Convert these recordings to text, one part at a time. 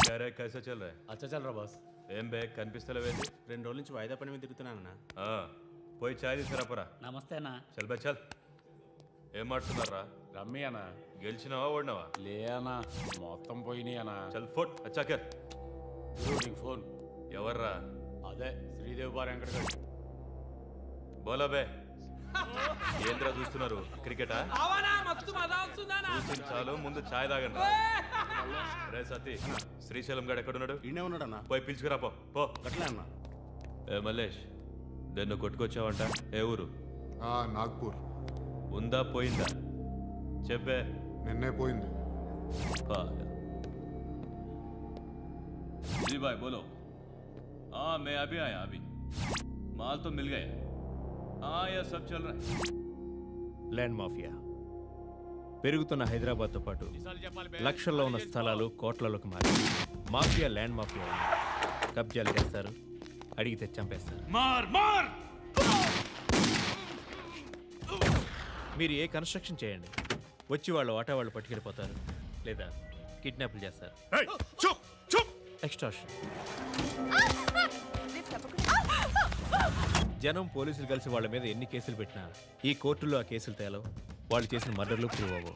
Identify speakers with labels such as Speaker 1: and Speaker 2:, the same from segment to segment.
Speaker 1: क्या रे कैसा चल रहा है?
Speaker 2: अच्छा चल रहा बस
Speaker 1: ఏం బే కనిపిస్తలేవేంది?
Speaker 3: 2 రోజుల నుంచి వాయిదా పని మీద తిరుగుతున్నానన్నా.
Speaker 1: పోయి చాయ్ తీసుకురాపరా.
Speaker 2: నమస్తే అన్న.
Speaker 1: చల్ బే చల్. ఏం మాట్లాడుతున్నారా?
Speaker 2: రమ్మి అన్న.
Speaker 1: గెలిచినావా ఓడినావా?
Speaker 2: లే అన్న మొత్తం పోయినాయి అన్న.
Speaker 1: చల్ ఫోట్ అచ్చాకర్.
Speaker 2: నీకు ఫోన్
Speaker 1: ఎవర్రా?
Speaker 2: అదే శ్రీదేవి బార్ వెంకటగడ్.
Speaker 1: బోలా బే. ఏంద్రా చూస్తున్నారు? క్రికెటా? చాలు ముందు చాయ్ తాగండి. రే సతీ శ్రీశైలం గడు ఎక్కడున్నాడు?
Speaker 3: ఈయనే ఉన్నాడన్నా.
Speaker 1: పోయి పిలుచుకురా పో.
Speaker 3: అట్లే అన్నా.
Speaker 1: ఏ మల్లేష్ దన్ను కొట్టుకొచ్చావంట? ఏ ఊరు?
Speaker 4: నాగ్పూర్.
Speaker 1: ఉందా పోయిందా చెప్పే.
Speaker 4: నిన్నే పోయింది.
Speaker 1: जी भाई बोलो. हाँ मैं अभी आया अभी. माल तो मिल गया. हाँ यह सब चल रहा है.
Speaker 5: ల్యాండ్ మాఫియా పెరుగుతున్న హైదరాబాద్తో పాటు లక్షల్లో ఉన్న స్థలాలు కోట్లలోకి మారి మాఫియా ల్యాండ్ మాఫియా కబ్జాలు చేస్తారు, అడిగితే చంపేస్తారు. మీరు ఏ కన్స్ట్రక్షన్ చేయండి, వచ్చి వాళ్ళు వాటా వాళ్ళు పట్టుకెళ్ళిపోతారు, లేదా కిడ్నాప్లు చేస్తారు. ఎక్స్ట్రాషన్. జనం పోలీసులు కలిసి వాళ్ళ మీద ఎన్ని కేసులు పెట్టినా ఈ కోర్టుల్లో ఆ కేసులు తేలవు. వాళ్ళు చేసిన మర్డర్లు ప్రూవ్ అవ్వవు.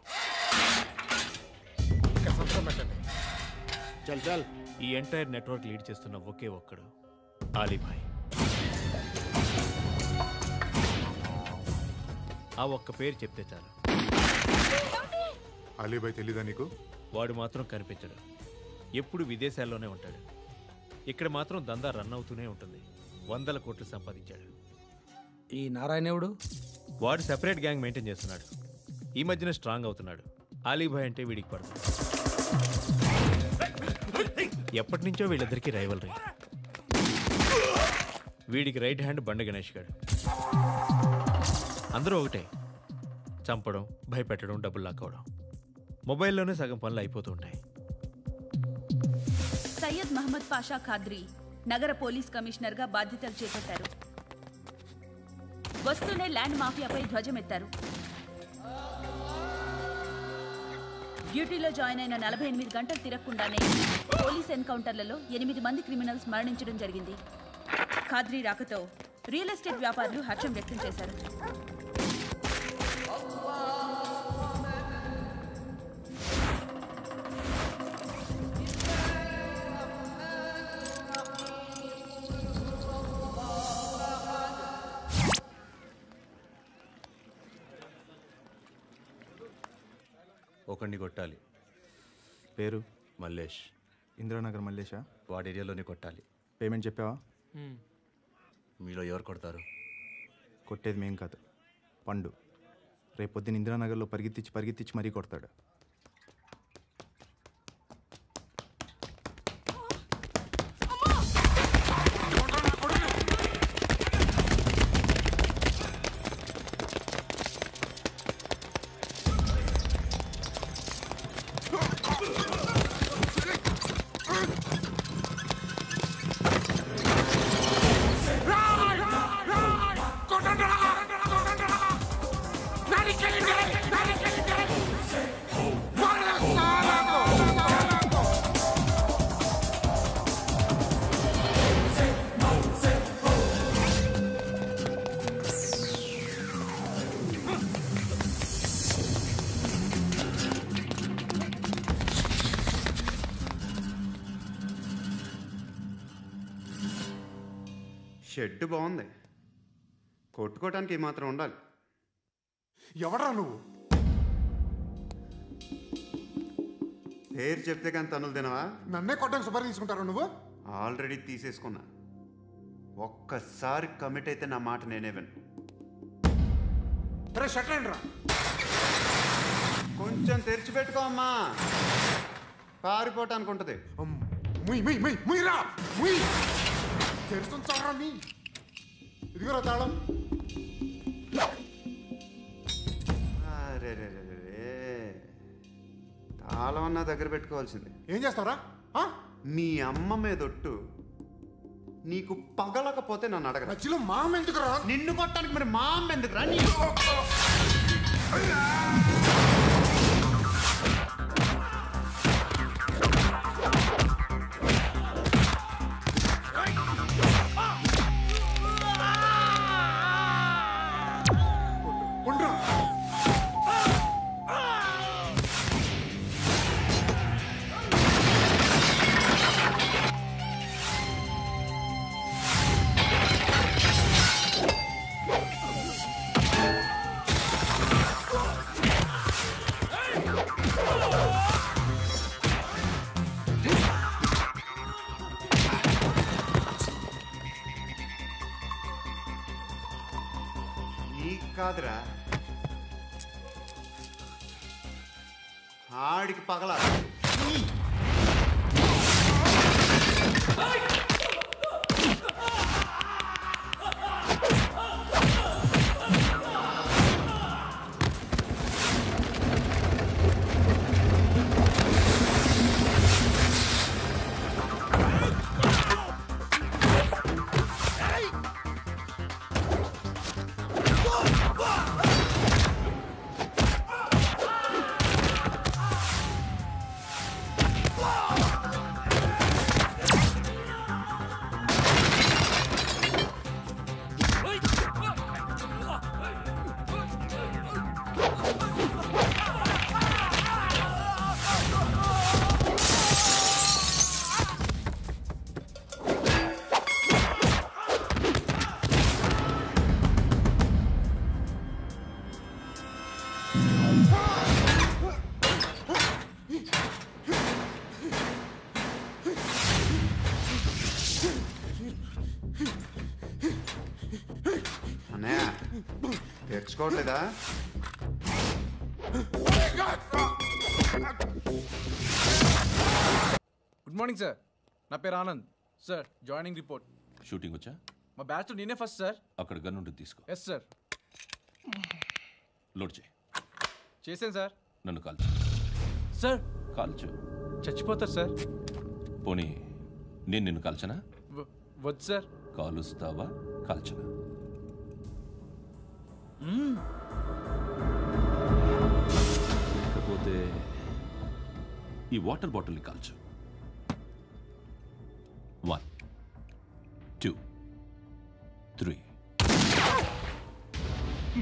Speaker 3: చల్ చల్.
Speaker 5: ఈ ఎంటైర్ నెట్వర్క్ లీడ్ చేస్తున్న ఒకే ఒక్కడు ఆలీభాయ్. ఆ ఒక్క పేరు చెప్తే చాలు.
Speaker 4: అలీభాయ్ తెలీదా నీకు?
Speaker 5: వాడు మాత్రం కనిపించడు, ఎప్పుడు విదేశాల్లోనే ఉంటాడు. ఇక్కడ మాత్రం దందా రన్ అవుతూనే ఉంటుంది. 100 కోట్లు సంపాదించాడు.
Speaker 6: ఈ నారాయణవుడు
Speaker 5: వాడు సెపరేట్ గ్యాంగ్ మెయింటైన్ చేస్తున్నాడు. ఈ మధ్యన స్ట్రాంగ్ అవుతున్నాడు. ఆలీభాయ్ అంటే వీడికి పడదు. ఎప్పటి నుంచో వీళ్ళిద్దరికీ రైవల్రీ. వీడికి రైట్ హ్యాండ్ బండ గణేష్ గాడు. అందరూ ఒకటే, చంపడం, భయపెట్టడం, డబ్బులు లాక్కోవడం. మొబైల్లోనే సగం పనులు అయిపోతూ ఉంటాయి.
Speaker 7: సయ్యద్ మహమ్మద్ పాషా ఖాద్రీ నగర పోలీస్ కమిషనర్గా బాధ్యతలు చేపట్టారు. వస్తూనే ల్యాండ్ మాఫియాపై ధ్వజమెత్తారు. డ్యూటీలో జాయిన్ అయిన 48 గంటలు తిరగకుండానే పోలీస్ ఎన్కౌంటర్లలో 8 మంది క్రిమినల్స్ మరణించడం జరిగింది. ఖాద్రీ రాకతో రియల్ ఎస్టేట్ వ్యాపారులు హర్షం వ్యక్తం చేశారు.
Speaker 8: ఒకడిని కొట్టాలి.
Speaker 3: పేరు?
Speaker 8: మల్లేష్.
Speaker 3: ఇందిరానగర్ మల్లేషా?
Speaker 8: వాడి ఏరియాలోనే కొట్టాలి.
Speaker 3: పేమెంట్ చెప్పావా?
Speaker 8: మీలో ఎవరు కొడతారు?
Speaker 3: కొట్టేది మేం కాదు, పండు. రేపు పొద్దున్న ఇందిరానగర్లో పరిగెత్తించి మరీ కొడతాడు.
Speaker 9: షెడ్ బాగుంది, కొట్టుకోవటానికి ఏమాత్రం ఉండాలి.
Speaker 4: ఎవడ్రా నువ్వు?
Speaker 9: పేరు చెప్తే కానీ తనులు తినవా?
Speaker 4: నన్నే కొట్టడానికి సుపారీ తీసుకుంటారా నువ్వు?
Speaker 9: ఆల్రెడీ తీసేసుకున్నా. ఒక్కసారి కమిట్ అయితే నా మాట నేనే విను.
Speaker 4: షట్ రా.
Speaker 9: కొంచెం తెరిచిపెట్టుకో అమ్మా, పారిపోవటానికి ఉంటుంది.
Speaker 4: తెరుస్తుంచారా నీ? ఇదిగోరా తాళం.
Speaker 9: అరే తాళం అన్నా దగ్గర పెట్టుకోవాల్సింది.
Speaker 4: ఏం చేస్తావరా?
Speaker 9: మీ అమ్మ మీదొట్టు, నీకు పగలకపోతే నన్ను అడగరా.
Speaker 4: నచ్చిలో మామ ఎందుకురా?
Speaker 9: నిన్ను కొట్టడానికి మరి మా అమ్మ ఎందుకురా? కాదురా, ఆడికి పగల. అన్నయ్య తెచ్చుకోవట్లేదా?
Speaker 10: గుడ్ మార్నింగ్ సార్, నా పేరు Anand sir. Joining report.
Speaker 1: Shooting వచ్చా?
Speaker 10: మా బ్యాచ్ నేనే ఫస్ట్ సార్.
Speaker 1: అక్కడ గన్ ఉంటుంది, తీసుకో.
Speaker 10: Yes sir.
Speaker 1: లోడ్ చేయి.
Speaker 10: చేశాను సార్.
Speaker 1: నన్ను కాల్చు.
Speaker 10: సార్
Speaker 1: కాల్చు.
Speaker 10: చచ్చిపోతారు సార్.
Speaker 1: పోనీ నేను నిన్ను కాల్చనా?
Speaker 10: వద్దు సార్.
Speaker 1: కాలుస్తావా కాల్చనా? లేకపోతే ఈ వాటర్ బాటిల్ని కాల్చు. 1 2 3.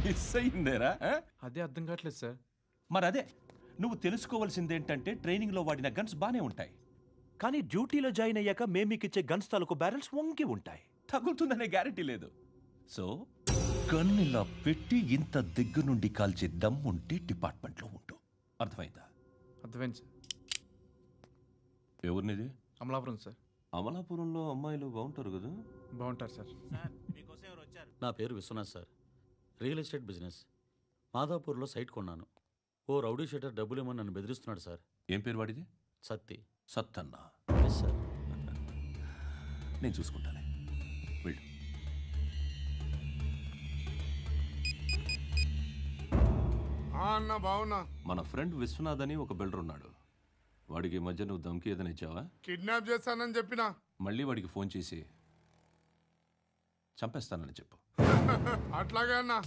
Speaker 1: మిస్ అయిందేరా?
Speaker 10: అదే అర్థం కావట్లేదు సార్.
Speaker 1: మరి అదే నువ్వు తెలుసుకోవాల్సిందేంటంటే ట్రైనింగ్లో వాడిన గన్స్ బానే ఉంటాయి, కానీ డ్యూటీలో జాయిన్ అయ్యాక మేము మీకు ఇచ్చే గన్స్ తాలూకు బ్యారెల్స్ వంగి ఉంటాయి. తగులుతుందనే గ్యారెంటీ లేదు. సో గన్ ఇలా పెట్టి ఇంత దగ్గర నుండి కాల్చే దమ్ ఉంటే డిపార్ట్మెంట్లో ఉంటూ. అర్థమైందా?
Speaker 10: అర్థమైంది సార్.
Speaker 1: ఎవరినిది?
Speaker 10: అమలాపురం సార్.
Speaker 1: అమలాపురంలో అమ్మాయిలు బాగుంటారు కదా?
Speaker 10: బాగుంటారు సార్.
Speaker 2: నా పేరు Vishwanath sir. Real estate business. మాదాపూర్లో సైట్ కొన్నాను. ఓ రౌడీ షీటర్ డబ్బులు ఏమని నన్ను బెదిరిస్తున్నాడు సార్.
Speaker 1: ఏం పేరు వాడిది?
Speaker 2: సత్తి.
Speaker 1: సత్తన్నా?
Speaker 2: Yes sir.
Speaker 1: నేను చూసుకుంటానే, వెళ్ళు.
Speaker 4: అన్న బావున్నా.
Speaker 1: మన ఫ్రెండ్ విశ్వనాథ్ అని ఒక బిల్డర్ ఉన్నాడు. వాడికి ఈ మధ్య నువ్వు దమ్కి ఏదైనా ఇచ్చావా?
Speaker 4: కిడ్నాప్ చేస్తానని చెప్పినా.
Speaker 1: మళ్ళీ వాడికి ఫోన్ చేసి చంపేస్తానని చెప్పు.
Speaker 4: అట్లాగే అన్నా.